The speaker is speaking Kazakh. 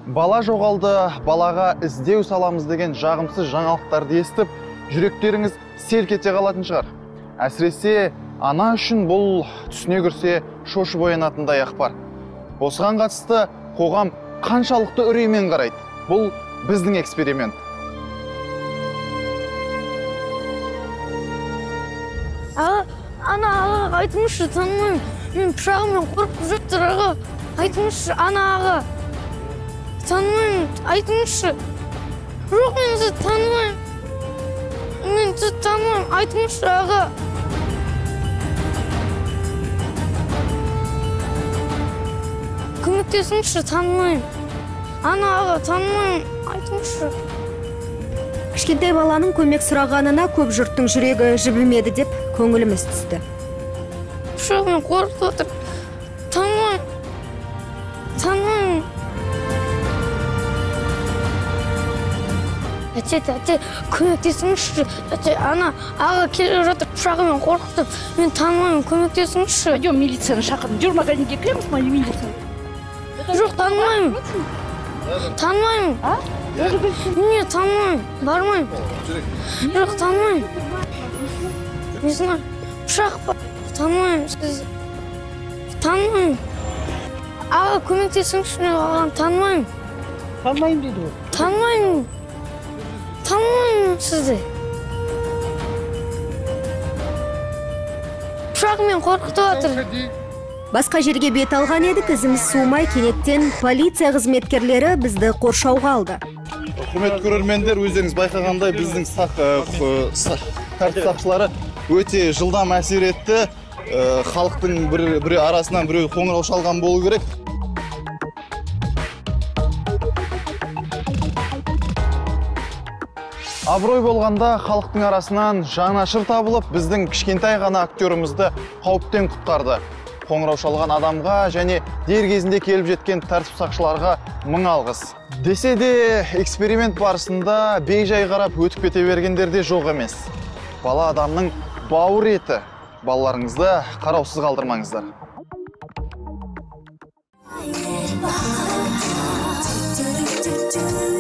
Бала жоғалды, балаға іздеу саламыз деген жағымсыз жаңалықтарды естіп, жүректеріңіз селк ете қалатын шығар. Әсіресе ана үшін бұл түсіне кірсе шошып оянатындай ақпар. Осыған қатысты қоғам қаншалықты үреймен қарайды? Бұл біздің эксперимент. Ана аға айтыңызшы, танымаймын. Мен пышағыммен қорқып жатыр аға. Айтыңызшы, ана аға. Танымаймын, айтыңызшы. Жоқ, мен сізді танымаймын. Мен сізді танымаймын, айтыңызшы аға. Көмектесіңізші, танымаймын. Ана аға, танымаймын, айтыңызшы. Кішкентай баланың көмек сұрағанына көп жұрттың жүрегі жібімеді деп көңіліміз түсті. Пышағыммен қорқып отыр. Танымаймын. Танымаймын. Әте, көмектесіңізші. Ана аға келе жатыр, пышағыммен қорқытып. Мен танымаймын, көмектесіңізші. Пойдем милицияны шақырдым. Жүр магазинге кіреміз, ма милицияны? Жоқ, танымаймын. Танымаймын. Не, танымаймын. Бармаймын. Жоқ, танымаймын. Не знаю, пышақ па. Танымаймын сіз. Танымаймын. Аға, көмектесіңізші, ағам, танымаймын. Танымаймын деді ғой. Танымаймын. Танымаймын сізді. Пышағымен қорқытып отыр. Басқа жерге бет алған едік, ізіміз суымай кенеттен полиция қызметкерлері бізді қоршауға алды. Құрметті көрермендер, өздеріңіз байқағандай біздің тәртіп сақшылары өте жылдам әсер етті. Халықтың бір арасынан біреу қоңырау шалған болу керек. Абырой болғанда халықтың арасынан жанашыр табылып, біздің кішкентай ғана актерімізді қауіптен құтқарды. Қоңырау шалған адамға және дер кезінде келіп жеткен тәртіп сақшыларға мың алғыс. Десе де, эксперимент барысында бей-жай қарап өтіп кете бергендер де жоқ емес. Бала адамның бауыр еті. Балаларыңызды қараусыз қалдырмаңыздар. Do